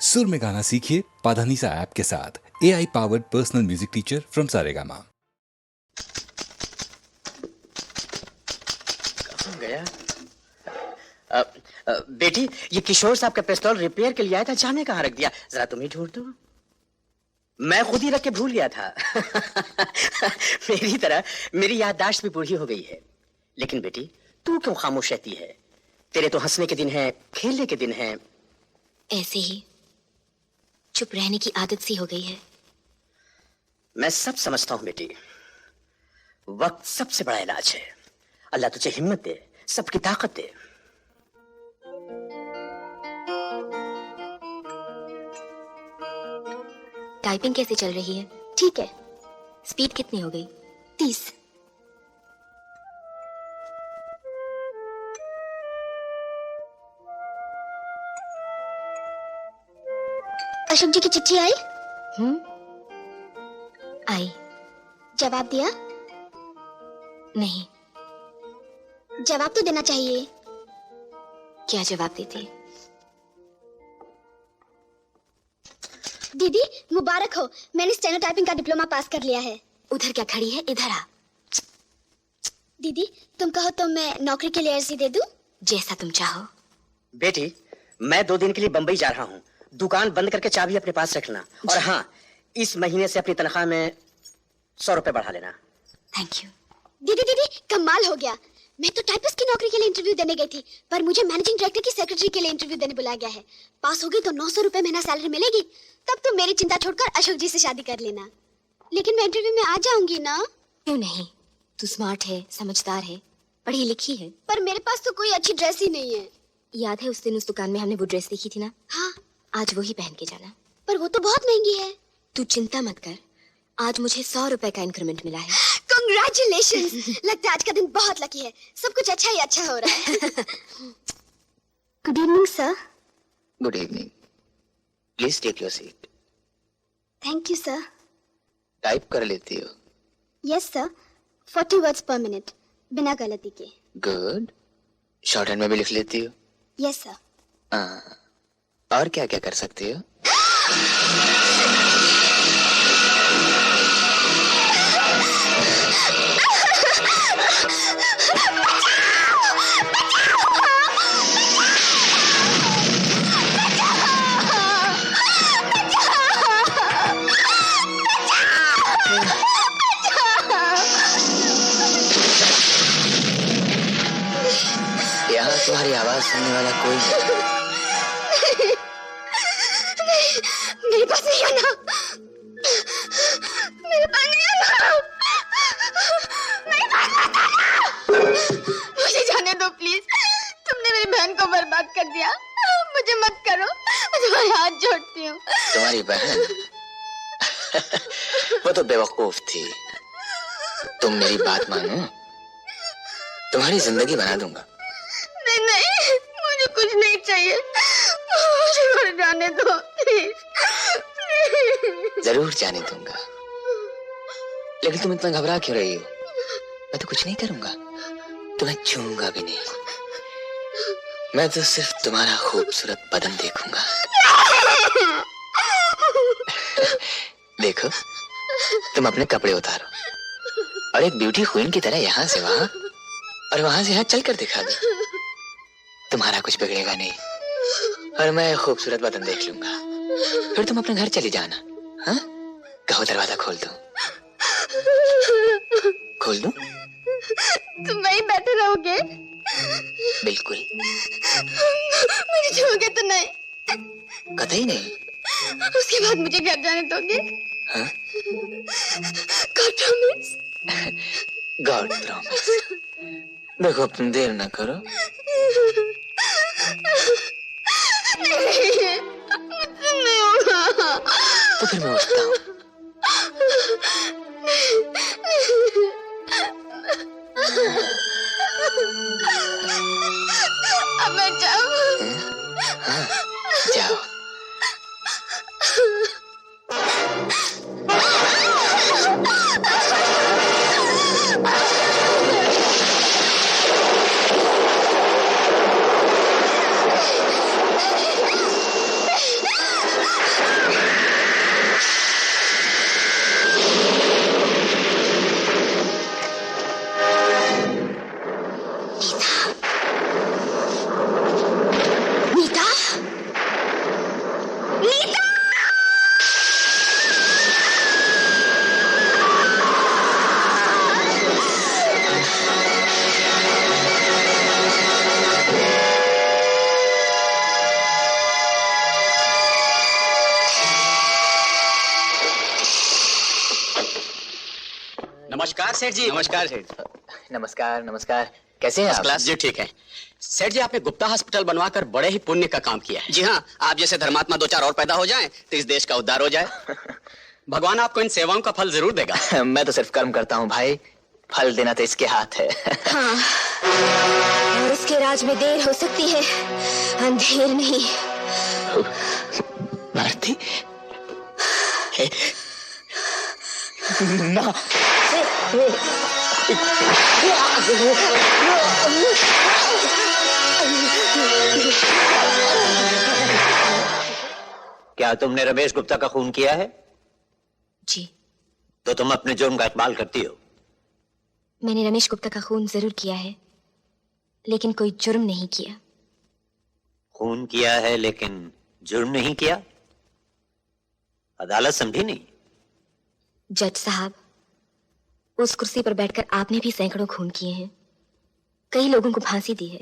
सुर में गाना सीखिए पाधानीसा ऐप के साथ। AI powered personal music teacher from Saregama. गया बेटी, ये किशोर साहब का पिस्तौल रिपेयर के लिए आया था, जाने कहाँ रख दिया? जरा तुम ही ढूंढ दो। मैं खुद ही रख के भूल गया था। मेरी तरह मेरी याददाश्त भी बूढ़ी हो गई है। लेकिन बेटी, तू क्यों खामोश रहती है? तेरे तो हंसने के दिन है, खेलने के दिन है। ऐसे ही चुप रहने की आदत सी हो गई है। मैं सब समझता हूं बेटी, वक्त सबसे बड़ा इलाज है। अल्लाह तुझे हिम्मत दे, सबकी ताकत दे। टाइपिंग कैसे चल रही है? ठीक है। स्पीड कितनी हो गई? 30। अशोक जी की चिट्ठी आई? आई। जवाब दिया? नहीं। जवाब तो देना चाहिए। क्या जवाब देती? दीदी मुबारक हो, मैंने स्टेनो टाइपिंग का डिप्लोमा पास कर लिया है। उधर क्या खड़ी है, इधर आ। दीदी तुम कहो तो मैं नौकरी के लिए अर्जी दे दूं? जैसा तुम चाहो। बेटी, मैं 2 दिन के लिए बंबई जा रहा हूँ। दुकान बंद करके चाबी अपने पास रखना। और हाँ, इस महीने से अपनी तनख्वाह में 100 रुपए बढ़ा लेना। Thank you. दीदी दीदी कमाल हो गया। मैं तो टाइपिस्ट की नौकरी के लिए इंटरव्यू देने गई थी, पर मुझे मैनेजिंग डायरेक्टर की सेक्रेटरी के लिए इंटरव्यू देने बुलाया गया है। पास हो गई तो 900 रुपए महीना सैलरी मिलेगी। तब तुम मेरी चिंता छोड़कर अशोक जी से शादी कर लेना। लेकिन मैं इंटरव्यू में आ जाऊंगी ना? क्यों नहीं, तू स्मार्ट है, समझदार है, पढ़ी लिखी है। पर मेरे पास तो कोई अच्छी ड्रेस ही नहीं है। याद है उस दिन उस दुकान में हमने वो ड्रेस देखी थी ना? हाँ। आज वही पहन के जाना। पर वो तो बहुत महंगी है। तू चिंता मत कर, आज मुझे 100 रुपए का इंक्रीमेंट मिला है। Congratulations! लगता है आज का दिन बहुत लकी है। सब कुछ अच्छा ही अच्छा हो रहा है। Good evening sir. Good evening. Please take your seat. Thank you sir. Type कर लेती हो? Yes sir, 40 words per minute, बिना गलती के। गुड। शॉर्ट हैंड में भी लिख लेती हो? Yes sir. और क्या क्या कर सकती हो? यहाँ तुम्हारी आवाज सुनने वाला कोई नहीं। मेरे पास नहीं आना। मेरे पास नहीं आना। मेरे पास मत आना। मुझे जाने दो प्लीज। तुमने मेरी बहन को बर्बाद कर दिया। मुझे मत करो, मैं तुम्हारे हाथ जोड़ती हूँ। तुम्हारी बहन? वो तो बेवकूफ थी। तुम मेरी बात मानो, तुम्हारी जिंदगी बना दूंगा। नहीं नहीं, मुझे कुछ नहीं चाहिए। मुझे मर जाने दो प्लीज। जरूर जाने दूंगा, लेकिन तुम इतना घबरा क्यों रही हो? मैं तो कुछ नहीं करूंगा, तुम्हें छूऊंगा भी नहीं। मैं तो सिर्फ तुम्हारा खूबसूरत बदन देखूंगा। देखो, तुम अपने कपड़े उतारो और एक ब्यूटी क्वीन की तरह यहाँ से वहां और वहां से यहाँ चल कर दिखा दो। तुम्हारा कुछ बिगड़ेगा नहीं और मैं खूबसूरत बदन देख लूंगा। फिर तुम अपने घर चली जाना। हाँ, कहो दरवाजा खोल दो। खोल दो? तुम वहीं बैठे रहोगे? बिल्कुल। मुझे छोड़ोगे तो नहीं? कतई नहीं। उसके बाद मुझे घर जाने दोगे? हाँ? God promise? God promise. देखो तुम देर ना करो। नहीं, मुझसे नहीं होगा। तो फिर मैं उठता हूँ। अब मैं जाऊँ? हाँ, जाओ। नमस्कार सेठ जी। नमस्कार सेठ। नमस्कार नमस्कार। कैसे हैं आप? क्लास जी ठीक है। सेठ जी आपने गुप्ता हॉस्पिटल बनवाकर बड़े ही पुण्य का काम किया है। जी हाँ, आप जैसे धर्मात्मा दो चार और पैदा हो जाएं तो इस देश का उद्धार हो जाए। भगवान आपको इन सेवाओं का फल जरूर देगा। मैं तो सिर्फ कर्म करता हूँ भाई, फल देना तो इसके हाथ है। हाँ, और उसके राज में देर हो सकती है, अंधेर नहीं। भारती ना। क्या तुमने रमेश गुप्ता का खून किया है? जी, तो तुम अपने जुर्म का इकबाल करती हो। मैंने रमेश गुप्ता का खून जरूर किया है, लेकिन कोई जुर्म नहीं किया। खून किया है लेकिन जुर्म नहीं किया? अदालत समझी नहीं। जज साहब, उस कुर्सी पर बैठकर आपने भी सैकड़ों खून किए हैं, कई लोगों को फांसी दी है।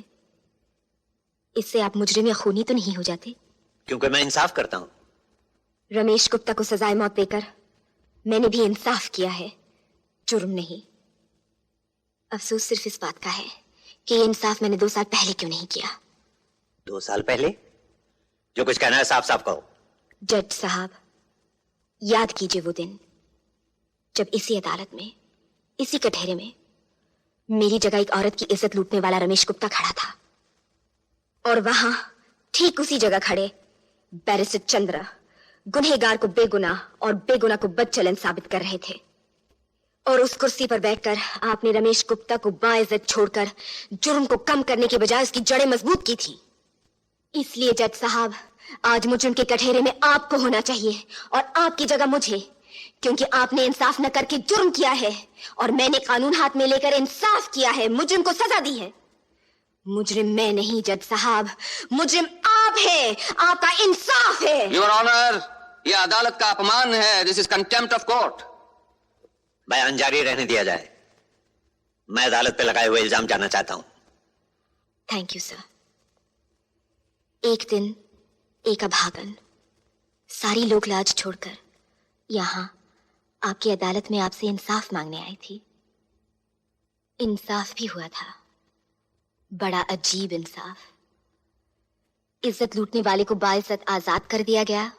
इससे आप मुजरिम या खूनी तो नहीं हो जाते? क्योंकि मैं इंसाफ करता हूं। रमेश गुप्ता को सजाए मौत देकर मैंने भी इंसाफ किया है, जुर्म नहीं। अफसोस सिर्फ इस बात का है कि ये इंसाफ मैंने 2 साल पहले क्यों नहीं किया। 2 साल पहले? जो कुछ कहना है साफ साफ कहो। जज साहब, याद कीजिए वो दिन जब इसी अदालत में, इसी कटहरे में मेरी जगह एक औरत की इज्जत लूटने वाला रमेश गुप्ता खड़ा था, और वहां ठीक उसी जगह खड़े बैरिस्टर चंद्र गुनहगार को बेगुनाह और बेगुनाह को बदचलन साबित कर रहे थे। और उस कुर्सी पर बैठकर आपने रमेश गुप्ता को बाइज्जत छोड़कर जुर्म को कम करने के बजाय उसकी जड़ें मजबूत की थी। इसलिए जज साहब, आज मुजरिम के कटहरे में आपको होना चाहिए और आपकी जगह मुझे, क्योंकि आपने इंसाफ न करके जुर्म किया है और मैंने कानून हाथ में लेकर इंसाफ किया है, मुजरिम को सजा दी है। मुजरिम मैं नहीं जज साहब, मुजरिम आप है, आपका इंसाफ है। योर ऑनर, यह अदालत का अपमान है। This is contempt of court. बयान जारी रहने दिया जाए। मैं अदालत पे लगाए हुए इल्जाम जानना चाहता हूं। Thank you sir. एक दिन एक अभागन सारी लोक लाज छोड़कर यहां आपकी अदालत में आपसे इंसाफ मांगने आई थी। इंसाफ भी हुआ था, बड़ा अजीब इंसाफ। इज्जत लूटने वाले को बाइज्जत आजाद कर दिया गया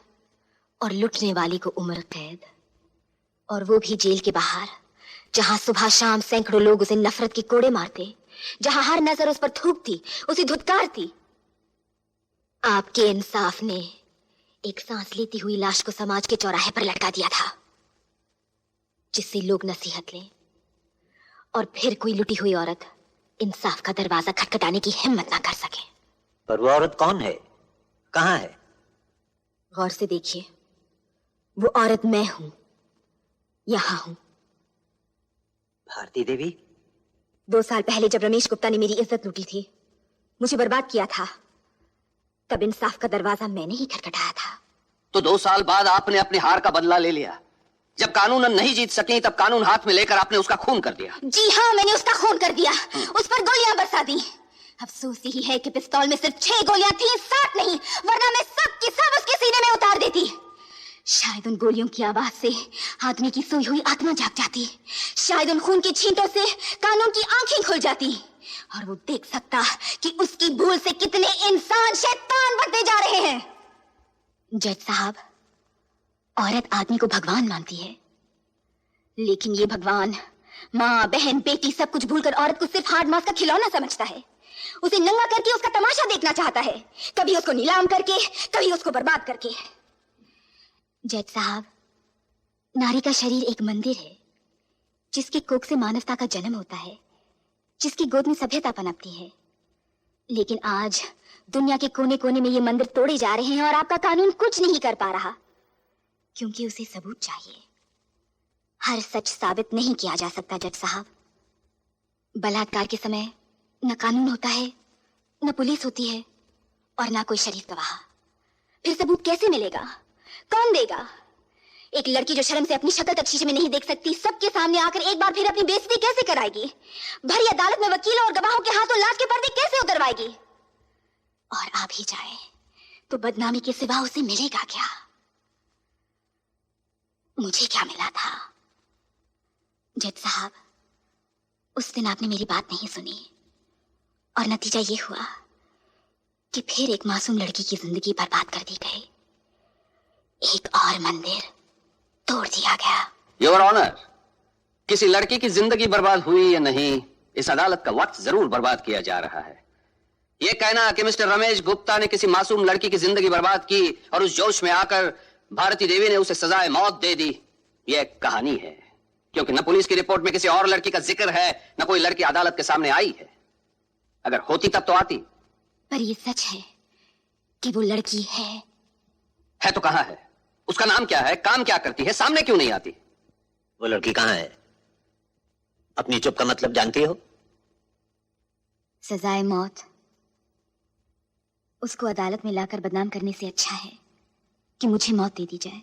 और लुटने वाले को उम्र कैद, और वो भी जेल के बाहर, जहां सुबह शाम सैकड़ों लोग उसे नफरत के कोड़े मारते, जहां हर नजर उस पर थूकती, उसे धुतकारती। आपके इंसाफ ने एक सांस लेती हुई लाश को समाज के चौराहे पर लटका दिया था, जिससे लोग नसीहत लें और फिर कोई लुटी हुई औरत इंसाफ का दरवाजा खटखटाने की हिम्मत ना कर सके। पर वो औरत कौन है, कहां है? गौर से देखिए, वो औरत मैं हूं, यहां हूं। भारती देवी? 2 साल पहले जब रमेश गुप्ता ने मेरी इज्जत लूटी थी, मुझे बर्बाद किया था, तब इंसाफ का दरवाजा मैंने ही खटखटाया था। तो 2 साल बाद आपने अपनी हार का बदला ले लिया। जब कानूनन नहीं जीत सकी तब कानून हाथ में लेकर आपने उसका खून कर दिया। जी हाँ, मैंने उसका खून कर दिया, उस पर गोलियां बरसा दी। अफसोस यही है कि पिस्तौल में सिर्फ 6 गोलियां थी, 7 नहीं, वरना मैं सब की सब उसके सीने में उतार देती। शायद उन गोलियों की आवाज से आदमी की सोई हुई आत्मा जाग जाती, शायद उन खून की छींटों से कानून की आंखें खुल जाती, और वो देख सकता कि उसकी भूल से कितने इंसान शैतान बनते जा रहे हैं। जज साहब, औरत आदमी को भगवान मानती है, लेकिन ये भगवान माँ बहन बेटी सब कुछ भूलकर औरत को सिर्फ हार्ड मास का खिलौना समझता है। उसे नंगा करके उसका तमाशा देखना चाहता है, कभी उसको नीलाम करके, कभी उसको बर्बाद करके। जज साहब, नारी का शरीर एक मंदिर है, जिसकी कोख से मानवता का जन्म होता है, जिसकी गोद में सभ्यता पनपती है। लेकिन आज दुनिया के कोने कोने में ये मंदिर तोड़े जा रहे हैं और आपका कानून कुछ नहीं कर पा रहा, क्योंकि उसे सबूत चाहिए। हर सच साबित नहीं किया जा सकता जज साहब। बलात्कार के समय न कानून होता है, न पुलिस होती है, और न कोई शरीफ गवाह। फिर सबूत कैसे मिलेगा, कौन देगा? एक लड़की जो शर्म से अपनी शक्ल तक शीशे में नहीं देख सकती, सबके सामने आकर एक बार फिर अपनी बेइज्जती कैसे कराएगी? भरी अदालत में वकीलों और गवाहों के हाथों लाश के पर्दे कैसे उतरवाएगी? और आ भी जाए तो बदनामी के सिवा उसे मिलेगा क्या? मुझे क्या मिला था? जज साहब, उस दिन आपने मेरी बात नहीं सुनी और नतीजा ये हुआ कि फिर एक मासूम लड़की की जिंदगी बर्बाद कर दी गई। एक और मंदिर तोड़ दिया गया। योर ऑनर, किसी लड़की की जिंदगी बर्बाद हुई या नहीं, इस अदालत का वक्त जरूर बर्बाद किया जा रहा है। यह कहना कि मिस्टर रमेश गुप्ता ने किसी मासूम लड़की की जिंदगी बर्बाद की और उस जोश में आकर भारती देवी ने उसे सजाए मौत दे दी, यह एक कहानी है, क्योंकि न पुलिस की रिपोर्ट में किसी और लड़की का जिक्र है, न कोई लड़की अदालत के सामने आई है। अगर होती तब तो आती। पर ये सच है कि वो लड़की है तो कहां है? उसका नाम क्या है? काम क्या करती है? सामने क्यों नहीं आती? वो लड़की कहाँ है? अपनी चुप का मतलब जानती हो? सजाए मौत। उसको अदालत में लाकर बदनाम करने से अच्छा है कि मुझे मौत दे दी जाए।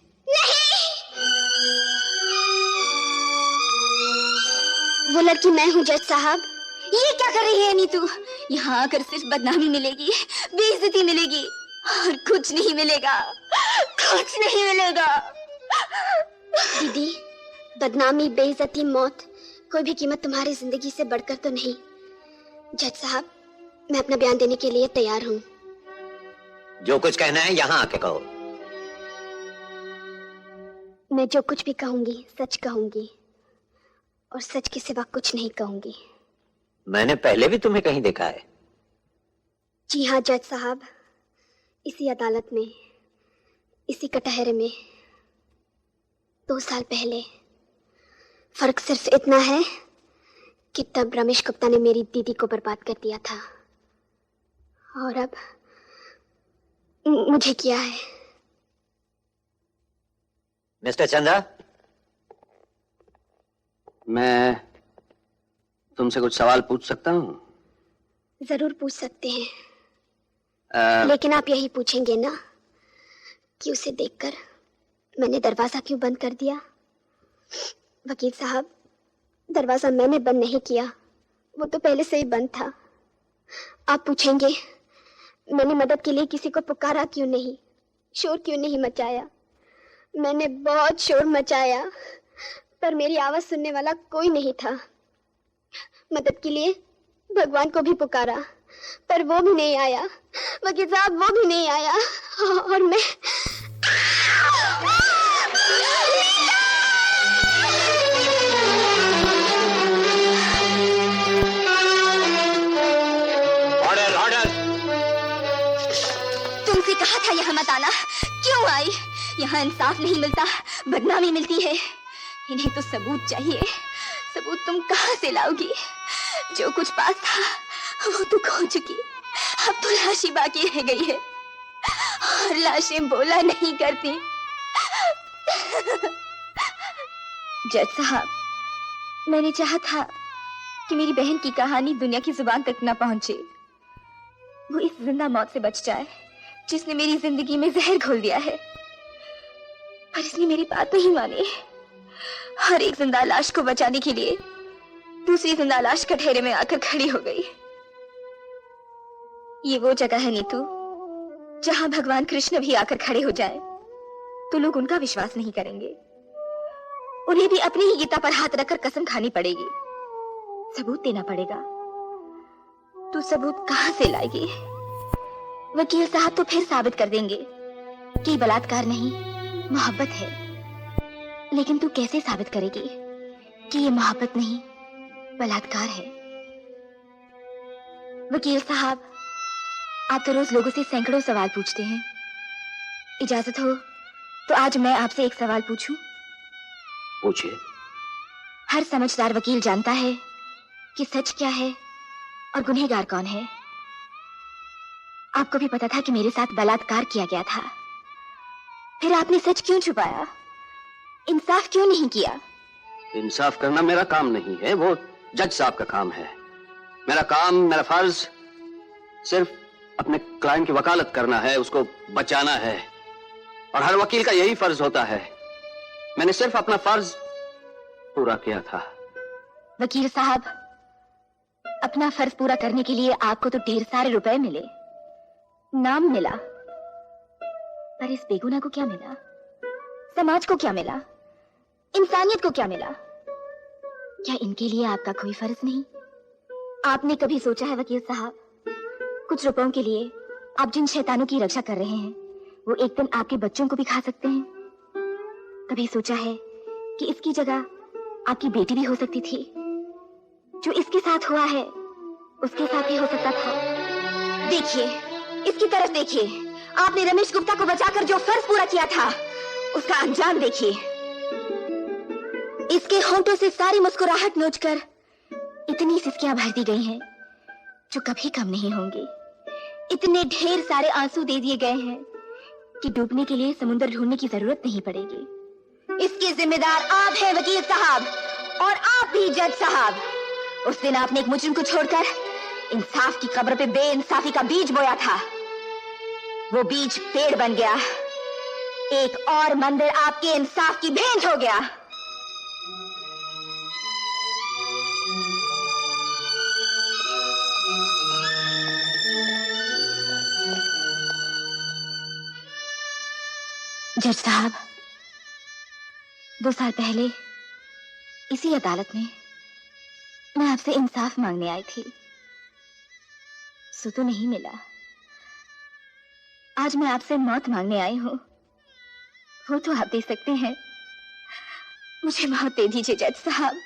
वो लड़की मैं हूँ जज साहब। ये क्या कर रही है नीतू? यहाँ आकर सिर्फ बदनामी मिलेगी, बेइज्जती मिलेगी और कुछ नहीं मिलेगा, कुछ नहीं मिलेगा। दीदी, बदनामी, बेइज्जती, मौत, कोई भी कीमत तुम्हारी जिंदगी से बढ़कर तो नहीं। जज साहब, मैं अपना बयान देने के लिए तैयार हूँ। जो कुछ कहना है यहाँ आके कहो। मैं जो कुछ भी कहूंगी सच कहूंगी और सच के सिवा कुछ नहीं कहूंगी। मैंने पहले भी तुम्हें कहीं देखा है। जी हाँ जज साहब, इसी अदालत में, इसी कटहरे में 2 साल पहले। फर्क सिर्फ इतना है कि तब रमेश गुप्ता ने मेरी दीदी को बर्बाद कर दिया था और अब मुझे किया है। मिस्टर चंद्रा, मैं तुमसे कुछ सवाल पूछ सकता हूँ? जरूर पूछ सकते हैं, लेकिन आप यही पूछेंगे ना कि उसे देखकर मैंने दरवाजा क्यों बंद कर दिया? वकील साहब, दरवाजा मैंने बंद नहीं किया, वो तो पहले से ही बंद था। आप पूछेंगे मैंने मदद के लिए किसी को पुकारा क्यों नहीं, शोर क्यों नहीं मचाया? मैंने बहुत शोर मचाया, पर मेरी आवाज सुनने वाला कोई नहीं था। मदद के लिए भगवान को भी पुकारा, पर वो भी नहीं आया। वकील साहब, वो भी नहीं आया और मैं ऑर्डर ऑर्डर। तुमसे कहा था यहाँ मत आना, क्यों आई? यहाँ इंसाफ नहीं मिलता, बदनामी मिलती है। इन्हें तो सबूत चाहिए। सबूत तुम कहाँ से लाओगी? जो कुछ पास था वो तो खो चुकी, अब तो लाश ही बाकी रह गई है और लाशें बोला नहीं करती। जज साहब, मैंने चाहा था कि मेरी बहन की कहानी दुनिया की जुबान तक न पहुंचे। वो इस जिंदा मौत से बच जाए जिसने मेरी जिंदगी में जहर घोल दिया है, पर इसने मेरी बात नहीं मानी। हर एक जिंदा लाश को बचाने के लिए दूसरी जिंदा लाश कटहरे में आकर खड़ी हो गई। ये वो जगह है नीतू जहां भगवान कृष्ण भी आकर खड़े हो जाएं, तो लोग उनका विश्वास नहीं करेंगे। उन्हें भी अपनी ही गीता पर हाथ रखकर कसम खानी पड़ेगी, सबूत देना पड़ेगा। तू सबूत कहां से लाएगी? वकील साहब तो फिर साबित कर देंगे कि बलात्कार नहीं, मोहब्बत है। लेकिन तू कैसे साबित करेगी कि ये मोहब्बत नहीं, बलात्कार है? वकील साहब, आप तो रोज लोगों से सैकड़ों सवाल पूछते हैं। इजाजत हो तो आज मैं आपसे एक सवाल पूछूं? पूछिए। हर समझदार वकील जानता है कि सच क्या है और गुनहगार कौन है। आपको भी पता था कि मेरे साथ बलात्कार किया गया था, फिर आपने सच क्यों छुपाया? इंसाफ क्यों नहीं किया? इंसाफ करना मेरा काम नहीं है, वो जज साहब का काम है। मेरा काम, मेरा फर्ज सिर्फ अपने क्लाइंट की वकालत करना है, उसको बचाना है, और हर वकील का यही फर्ज होता है। मैंने सिर्फ अपना फर्ज पूरा किया था। वकील साहब, अपना फर्ज पूरा करने के लिए आपको तो ढेर सारे रुपए मिले, नाम मिला, पर इस बेगुनाह को क्या मिला? समाज को क्या मिला? इंसानियत को क्या मिला? क्या इनके लिए आपका कोई फर्ज नहीं? आपने कभी सोचा है वकील साहब, कुछ रुपयों के लिए आप जिन शैतानों की रक्षा कर रहे हैं वो एक दिन आपके बच्चों को भी खा सकते हैं? कभी सोचा है कि इसकी जगह आपकी बेटी भी हो सकती थी? जो इसके साथ हुआ है उसके साथ ही हो सकता था। देखिए, इसकी तरफ देखिए। आपने रमेश गुप्ता को बचाकर जो फर्ज पूरा किया था उसका अंजाम देखिए। इसके होंठों से सारी मुस्कुराहट नोचकर इतनी सिसकियां भर दी गई हैं जो कभी कम नहीं होंगी। इतने ढेर सारे आंसू दे दिए गए हैं कि डूबने के लिए समुद्र ढूंढने की जरूरत नहीं पड़ेगी। इसके जिम्मेदार आप हैं वकील साहब, और आप भी जज साहब। उस दिन आपने एक मुजरिम को छोड़कर इंसाफ की कब्र पे बेइंसाफी का बीज बोया था। वो बीज पेड़ बन गया। एक और मंदिर आपके इंसाफ की भेंट हो गया। जज साहब, 2 साल पहले इसी अदालत में मैं आपसे इंसाफ मांगने आई थी। सो तो नहीं मिला। आज मैं आपसे मौत मांगने आई हूं। वो तो आप दे सकते हैं। मुझे मौत दे दीजिए जज साहब,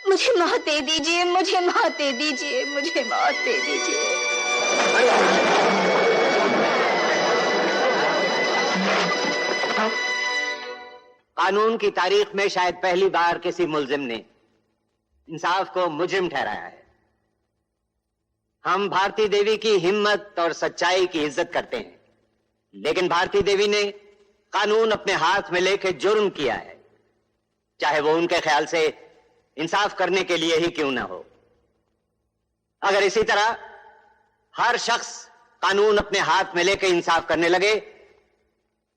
मुझे मौत दे दीजिए, मुझे मौत दे दीजिए, मुझे मौत दे दीजिए। कानून की तारीख में शायद पहली बार किसी मुल्जिम ने इंसाफ को मुजरिम ठहराया है। हम भारती देवी की हिम्मत और सच्चाई की इज्जत करते हैं, लेकिन भारती देवी ने कानून अपने हाथ में लेकर जुर्म किया है, चाहे वो उनके ख्याल से इंसाफ करने के लिए ही क्यों ना हो। अगर इसी तरह हर शख्स कानून अपने हाथ में लेकर इंसाफ करने लगे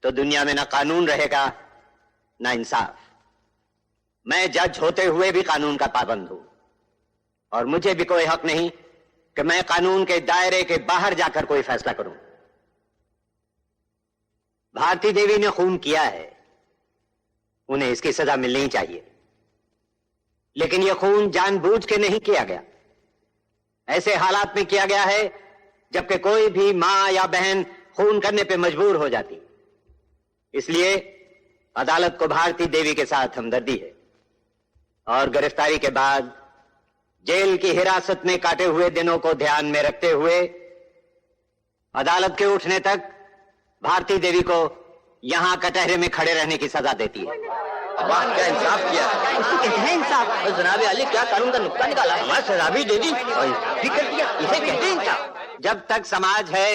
तो दुनिया में ना कानून रहेगा ना इंसाफ। मैं जज होते हुए भी कानून का पाबंद हूं, और मुझे भी कोई हक नहीं कि मैं कानून के दायरे के बाहर जाकर कोई फैसला करूं। भारती देवी ने खून किया है, उन्हें इसकी सजा मिलनी चाहिए, लेकिन यह खून जानबूझ के नहीं किया गया। ऐसे हालात में किया गया है जबकि कोई भी मां या बहन खून करने पे मजबूर हो जाती। इसलिए अदालत को भारती देवी के साथ हमदर्दी है, और गिरफ्तारी के बाद जेल की हिरासत में काटे हुए दिनों को ध्यान में रखते हुए अदालत के उठने तक भारती देवी को यहां कटहरे में खड़े रहने की सजा देती है। वाह, क्या इंसाफ किया। इसको कहते हैं इंसाफ। जनाब अली, क्या कानून का नुक्ता निकाला। हमारा सजा भी दे दी और भी कर दिया। इसे कहते हैं इंसाफ। जब तक समाज है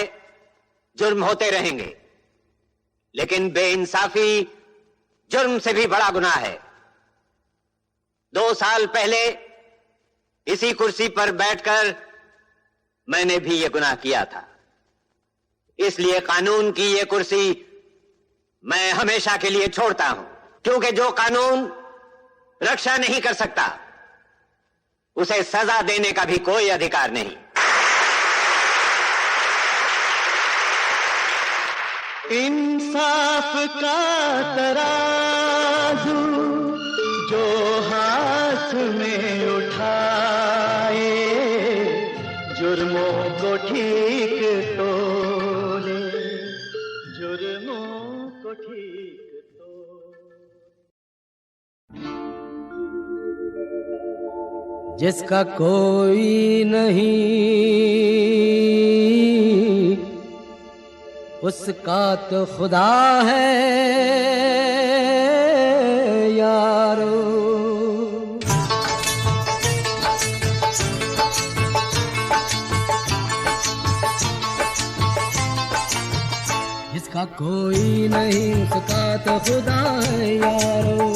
जुर्म होते रहेंगे, लेकिन बेइंसाफी जुर्म से भी बड़ा गुनाह है। 2 साल पहले इसी कुर्सी पर बैठकर मैंने भी यह गुनाह किया था। इसलिए कानून की यह कुर्सी मैं हमेशा के लिए छोड़ता हूं, क्योंकि जो कानून रक्षा नहीं कर सकता उसे सजा देने का भी कोई अधिकार नहीं। इंसाफ का तराजू जो हाथ में उठाए, जुर्मों को ठीक तोले, जुर्मों को ठीक तोले। जिसका कोई नहीं उसका तो खुदा है यारो। जिसका कोई नहीं उसका तो खुदा है यारो।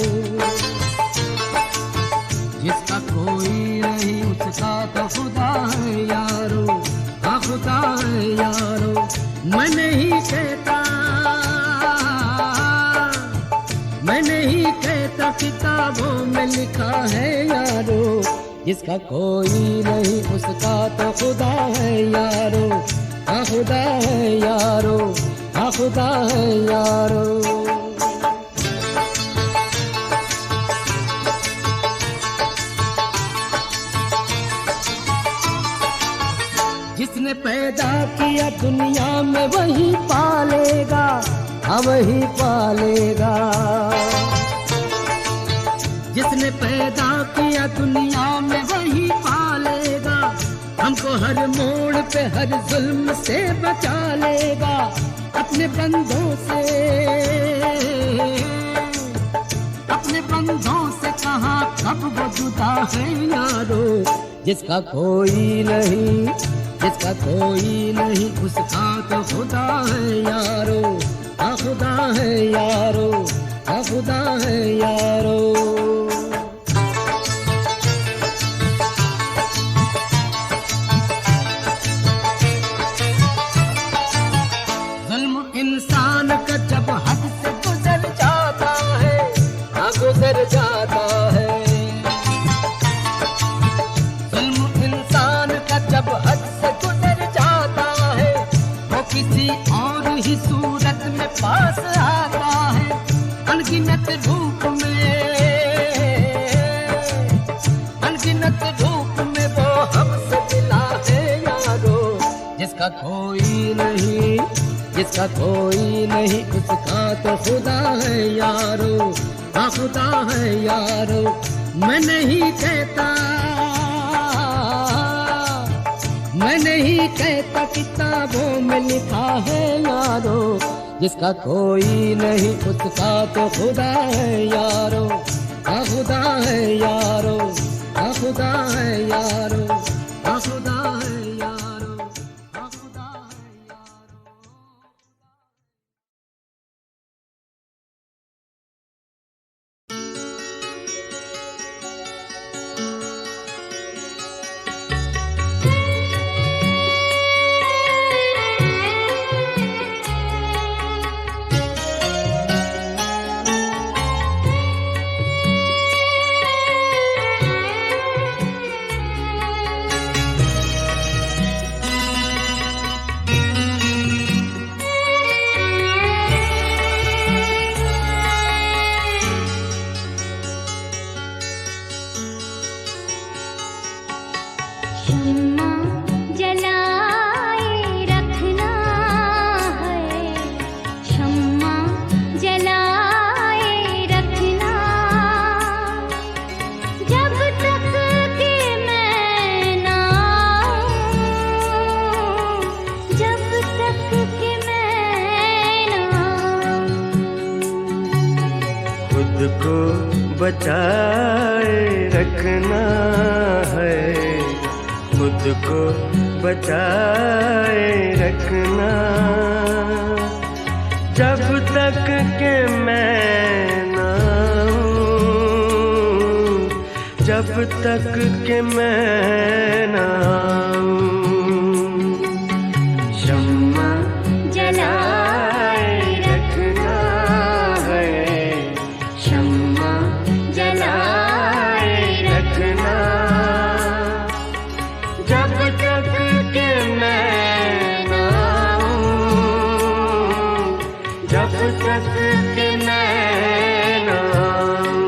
जिसका कोई नहीं उसका तो खुदा है यारो। हाँ खुदा है यारो। मैं नहीं कहता किताबों में लिखा है यारो। जिसका कोई नहीं उसका तो खुदा है यारो। हाँ खुदा है यारो। हाँ खुदा है यारो। किया दुनिया में वही पालेगा, हाँ वही पालेगा। जिसने पैदा किया दुनिया में वही पालेगा, हमको हर मोड़ पे हर जुल्म से बचा लेगा अपने बंदों से, अपने बंदों से कहाँ कब वो जुदा है यारो। जिसका कोई नहीं, जिसका कोई नहीं उसका तो खुदा है यारो, हाँ खुदा है यारो, हाँ खुदा है यारो। इंसान का जब हद से गुजर जाता है, हाँ गुजर जाता है। जुल्म इंसान का जब हद से गुजर जाता है, वो किसी और ही सूरत में पास आता है, अनगिनत रूप में, अनगिनत रूप में वो हमसे मिला है यारो। जिसका कोई नहीं, जिसका कोई नहीं उसका तो खुदा है यारो, हाँ खुदा है यारो। मैं नहीं कहता, मैं नहीं कहता किताबों में लिखा है यारो। जिसका कोई नहीं उसका तो खुदा है यारो, हाँ खुदा है यारो, हाँ खुदा है यारो, हाँ खुदा है यारो, हाँ खुदा है यारो। बचाए रखना है, खुद को बचाए रखना। जब तक के मैं ना हूँ, जब तक के मैं ना हूँ, शम्मा जलाए रखना है, शम्मा जलाए रखना। जब तक के मैं ना हूँ, जब तक के मैं ना हूँ।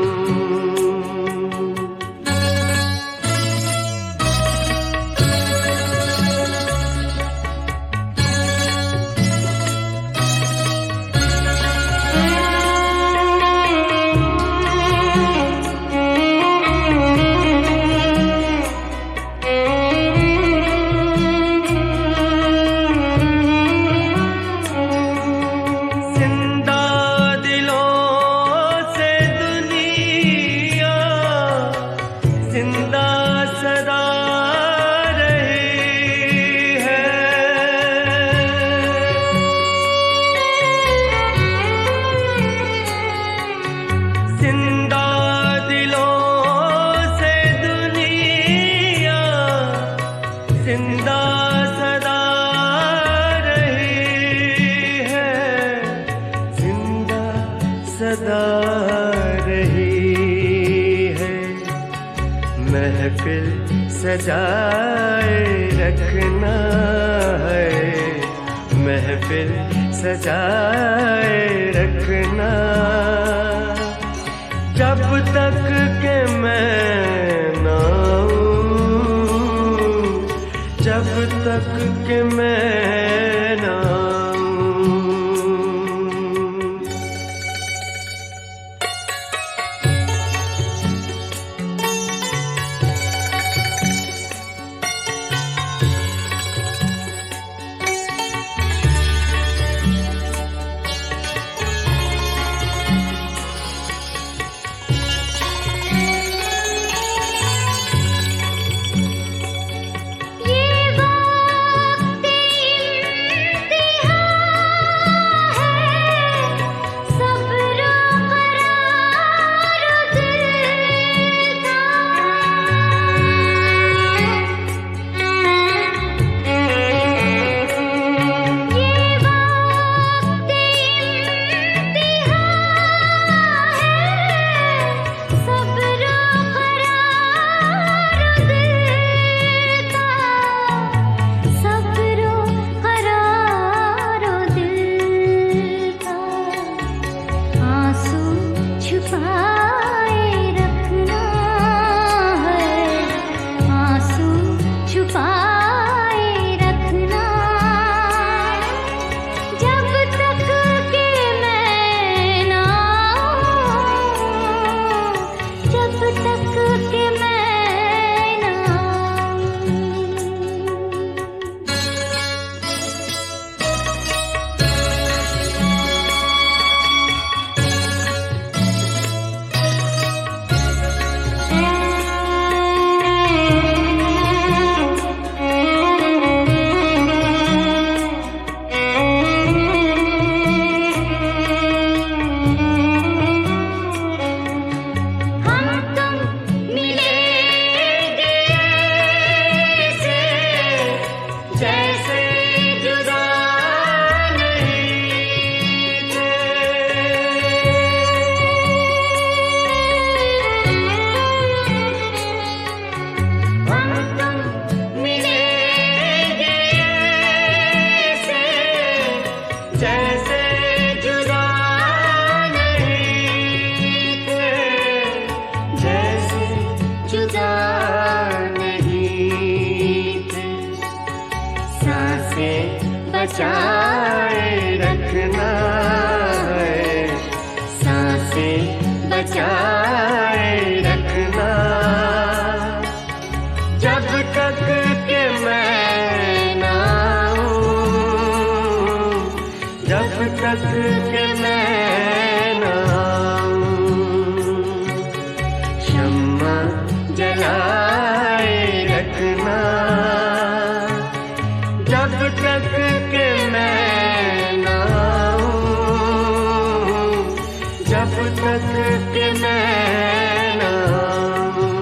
सजाए रखना है, महफिल सजाए रखना। जब तक के मैं ना हूँ, जब तक के मैं बचाए रखना है, सांसें बचाए रखना। जब तक के मैं ना आऊं, जब तक के मैं ना आऊं, शम्मा जलाए रखना। जब तक के मैं ना आऊं, जब तक के मैं ना आऊं,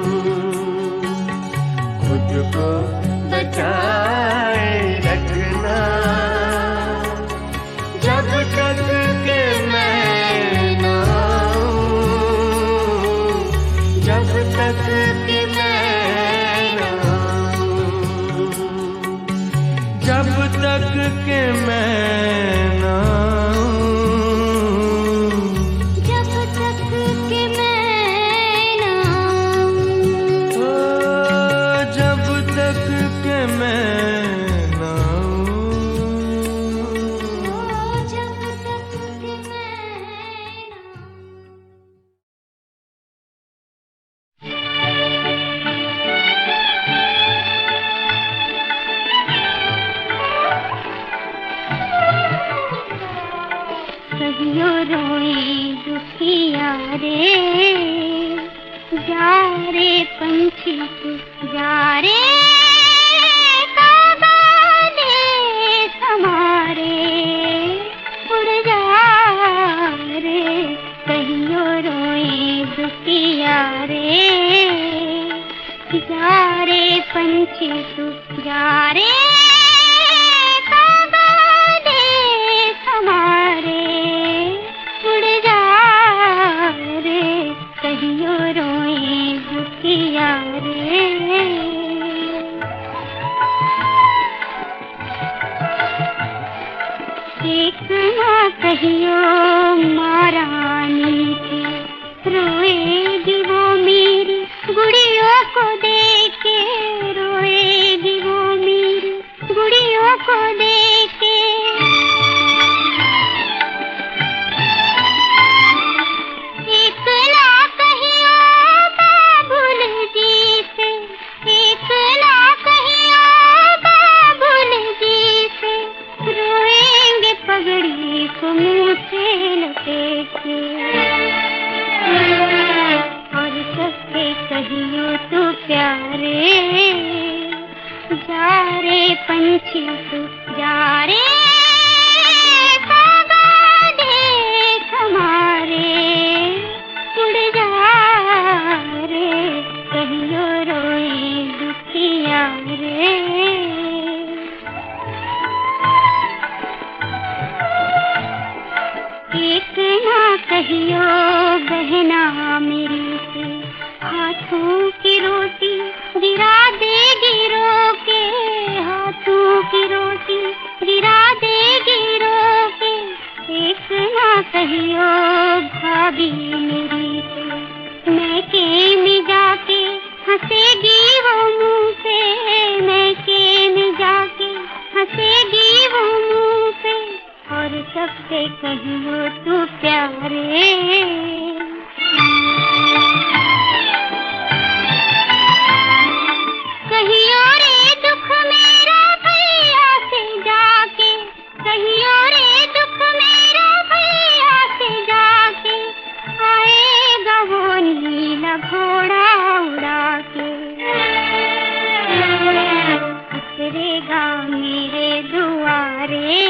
खुद को बचाए रखना। जब तक के मैं ना आऊं, जब तक के मैं ना आऊं, जब तक के मैं ना आऊं, जब तक के मैं ना आऊं, ओ, जब तक के मैं ना आऊं। जब तक के मैं ना कहियो रोए दुखिया रे, जा रे पंछी तू जा रे, कागा देश हमारे उड़ जा रे। कहियो रोए दुखिया रे, जा रे पंछी तू जा रे, कागा देश हमारे उड़ जा रे। कहियो रोए दुखिया रे। एक ना कहियो महारानी थी, रोएगी वो मेरी गुड़ियों को देखे, रोएगी वो मेरी गुड़ियों को देखे। एक ना कहियो बाबुल जी से, एक ना कहियो बाबुल जी से, रोएंगे पगड़ी को मुँह से लपेट के। और सबसे कहियो तू प्यारे, जा रे पंछी तू जा रे, कागा देश हमारे उड़ जा रे। कहियो रोए दुखिया रे। एक ना कहियो बहना मेरी से, हाथों की रोटी गिरा देगी रो के, हाथों की रोटी गिरा देगी रो के। एक ना कहियो भाभी मेरी से, मैके में जाके हंसेगी वो मुँह से, मैके में जाके हंसेगी वो मुँह से। और सबसे कहियो तू प्यारे, कहियो रे दुख मेरा भैया से जाके, कहियो रे दुख मेरा भैया से जाके, आएगा वो नीला घोड़ा उड़ा के, उतरेगा मेरे दुआरे।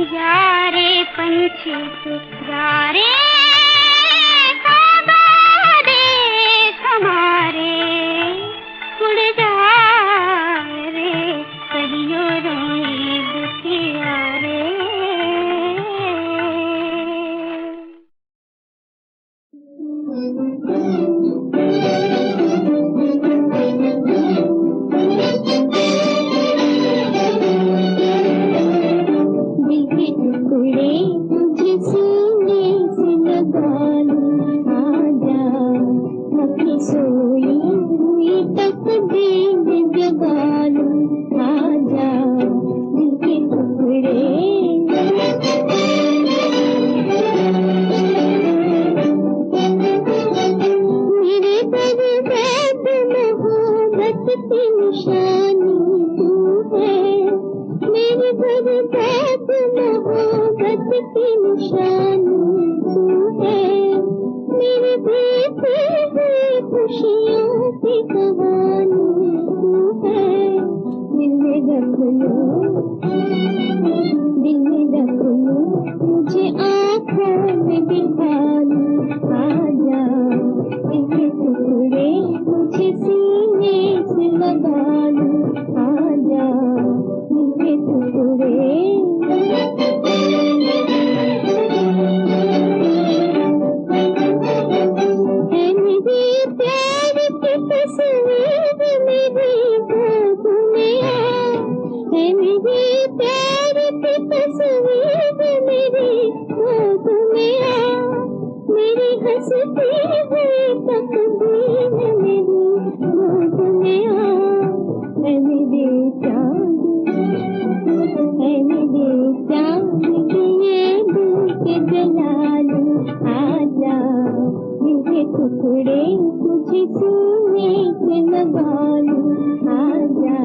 जा रे पंछी तू जा रे, कागा देश हमारे उड़ जा रे। कहियो रोए दुखिया रे। दिल के टुकड़े तुझे सीने से खुशियों की कहानी तू है, दिल में रख लो, दिल में रख लो, मुझे आँखों में बिठा लो, आजा इनके टुकड़े मुझे सीने से लगा लो, आजा इनके टुकड़े। टुकड़े तुझे सीने से लगा लूं, आजा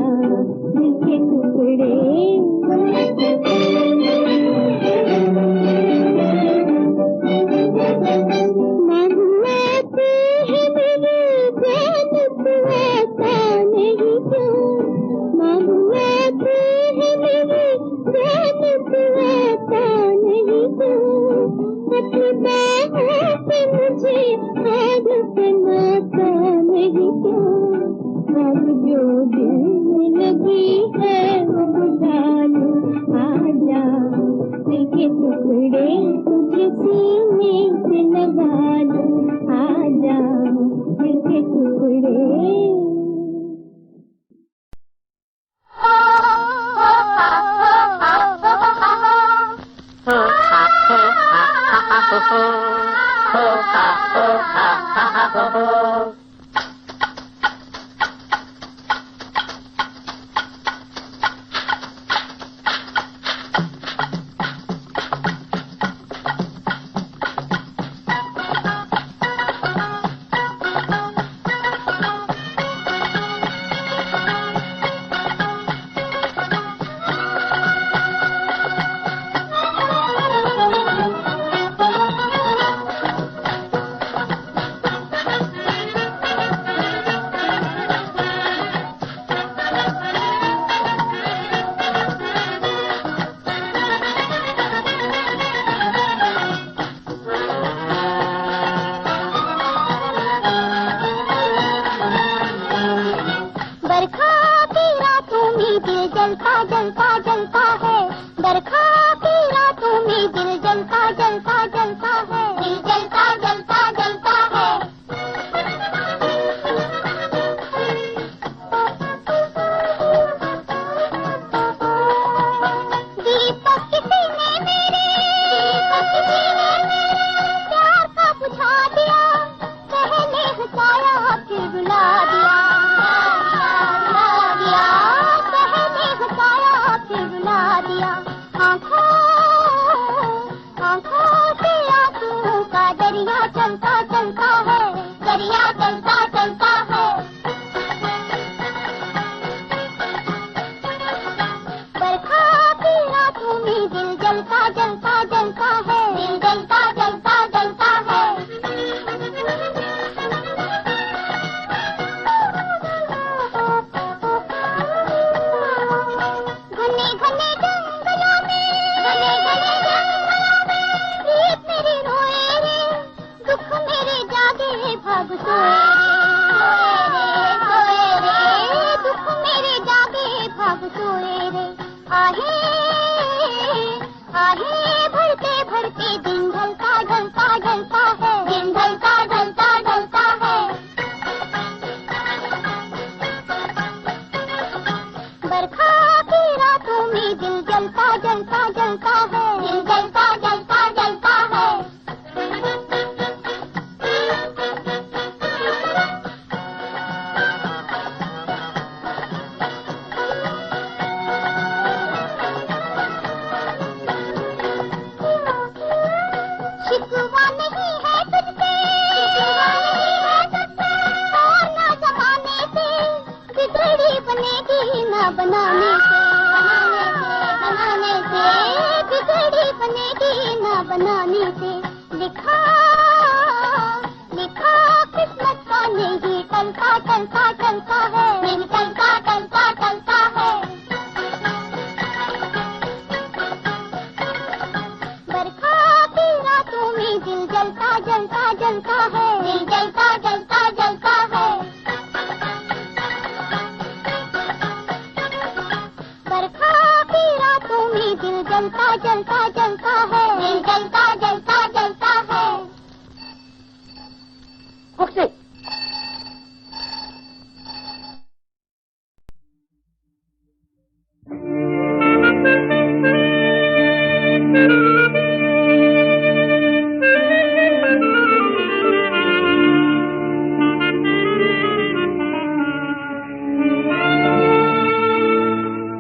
दिल के टुकड़े। बनाने से लिखा लिखा किस्मत का नहीं टलता टलता है, दिन टलता टलता टलता है। बरखा की रातों में दिल जलता जलता जलता है, दिल जलता जलता जलता है। बरखा की रातों में दिल जलता जलता जलता है, दिल जलता जलता जलता है।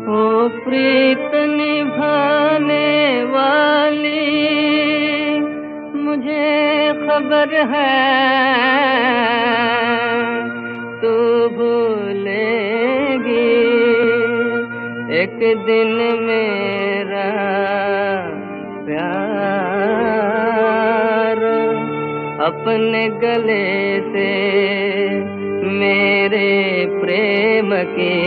ओ प्रीत निभाने वाली, मुझे खबर है तू भूलेगी एक दिन मेरा प्यार। अपने गले से मेरे प्रेम की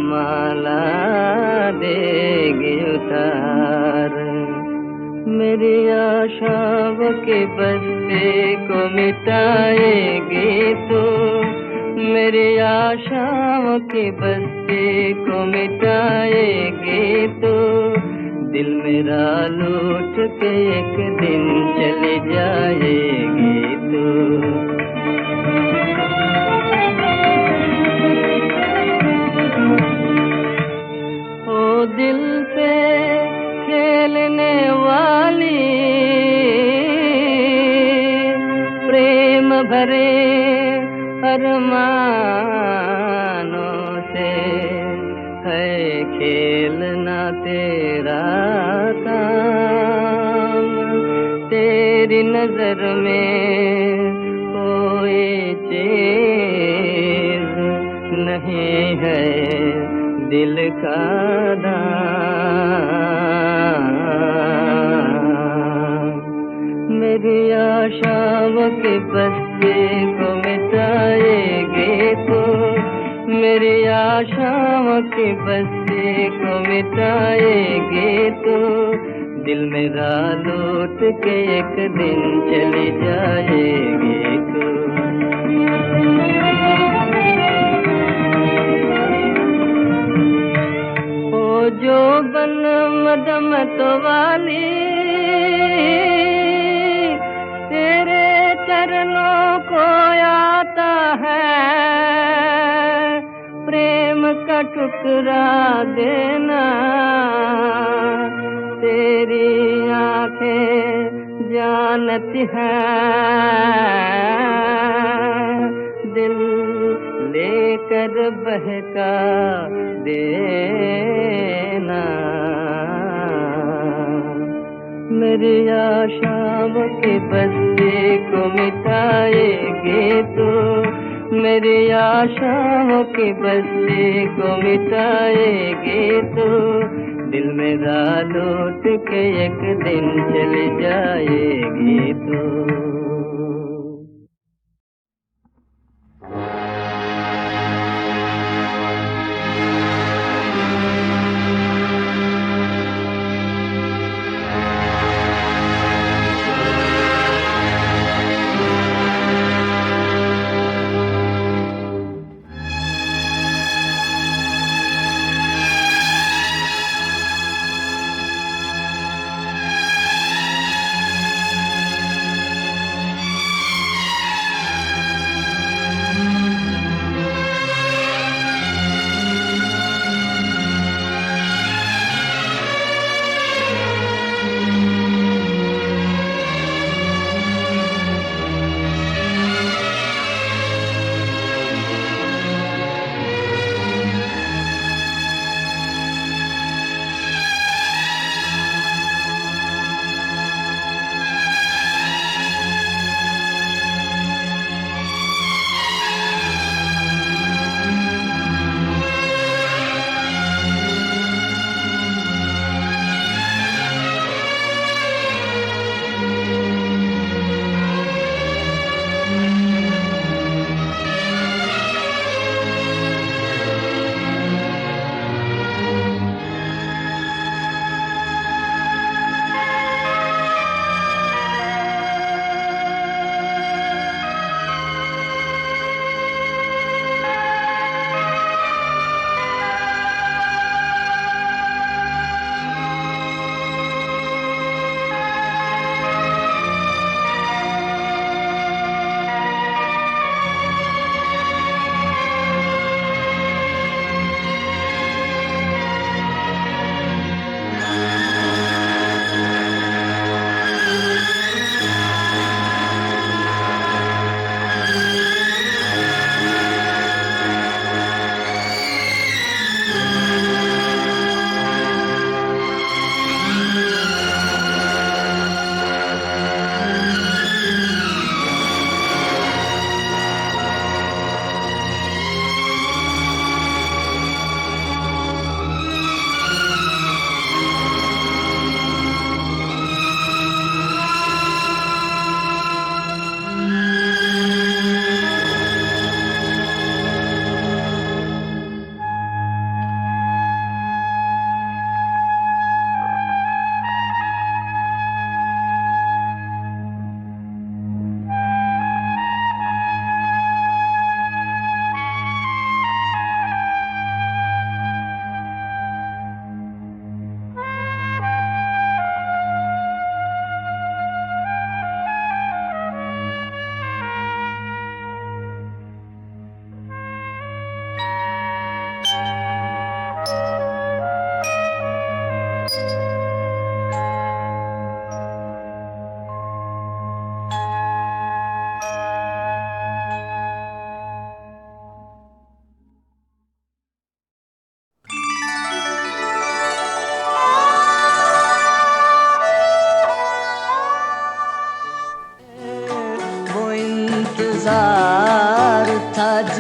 माला देगी उतार। मेरी आशाओं के बस्ते को मिटाएगी तू, मेरी आशाओं के बस्ते को मिटाएगी तू। दिल मेरा लूट के एक दिन चली जाएगी तू। ओ दिल पे खेलने वाली, प्रेम भरे अरमानों से है खेलना तेरा काम। तेरी नजर में कोई चीज नहीं है दिल का दाम। मेरी आशाओं के बस्ते को मिटाएगी तू, मेरी आशाओं के बस्ते को मिटाएगी तू। दिल मेरा लौट के एक दिन चली जाएगी तू। ओ जो बन मदमत वाली, तेरे चरणों को आता है प्रेम का ठुकरा देना। तेरी आंखें जानती हैं दिल लेकर बहका देना। मेरी आशाओं के बस्ते को मिटाएगी तू, मेरी आशाओं के बस्ते को मिटाएगी तू। दिल मेरा लौट के एक दिन चली जाएगी तू।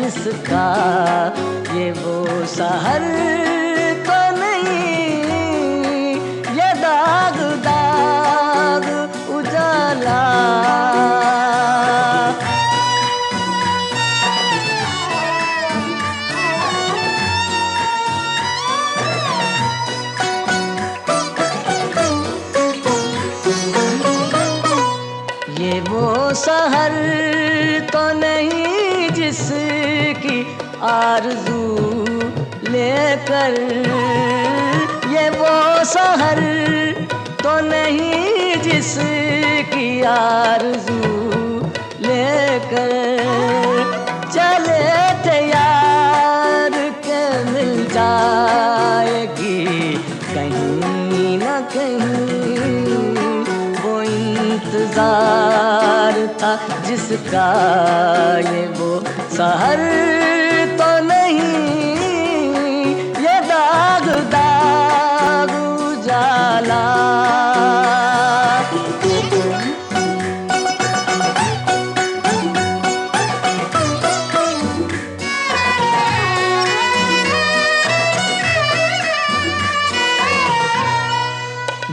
जिसका ये वो सहर तो नहीं, ये दाग दाग उजाला। ये वो सहर तो नहीं जिसकी आरज़ू लेकर, ये वो सहर तो नहीं जिसकी आरज़ू लेकर चले तैयार के मिल जाएगी कहीं न कहीं। वो इंतजार था जिसका ये वो सहर तो नहीं, ये दाग दाग उजाला।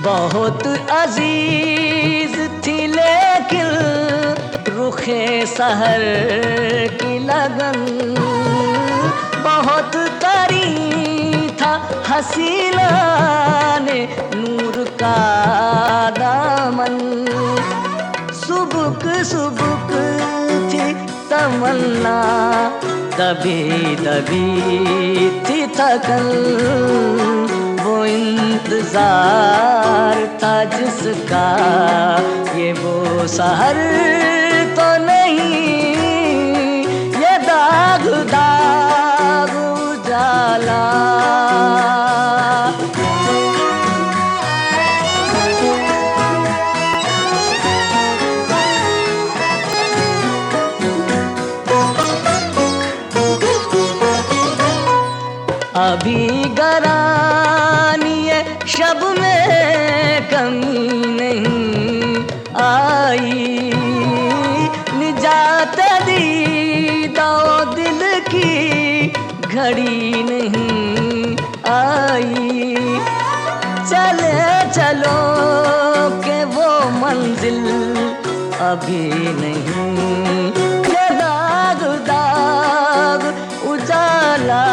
बहुत अजीज थी लेकिन रुखे सहर की लगन, बहुत करीब था हसीना ने नूर का दामन। सुबुक सुबुक थी तमन्ना, दबी दबी थी थकन। वो इंतजार था जिसका ये वो सहर तो नहीं, ये दाग दाग उजाला। अभी गरानिए शब में कमी नहीं आई, निजात दी दो दिल की घड़ी नहीं आई। चले चलो के वो मंजिल अभी नहीं, ये दाग दाग उजाला।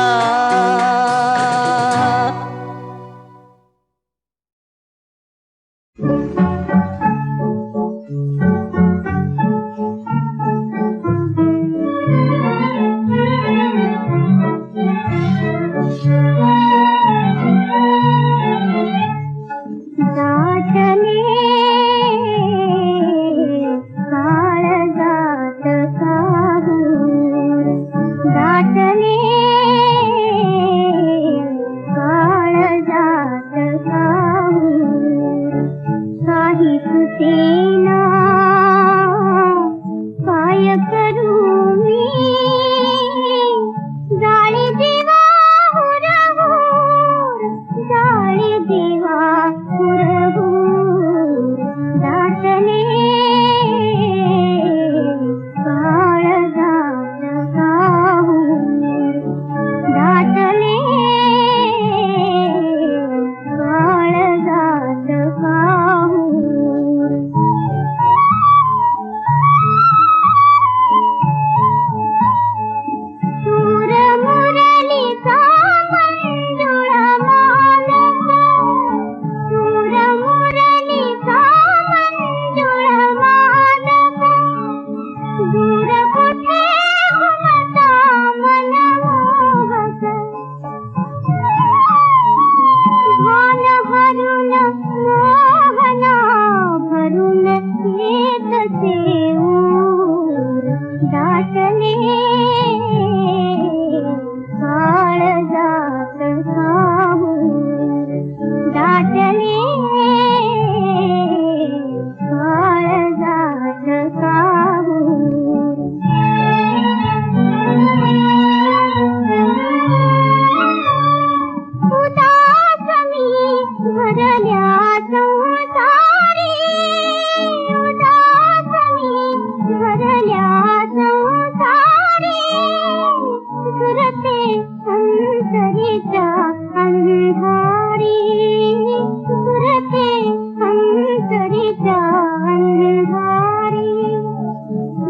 अंधारी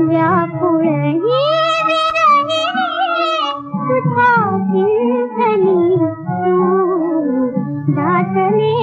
व्याकुल ही विरही तुझा चिंतनी तू दाटले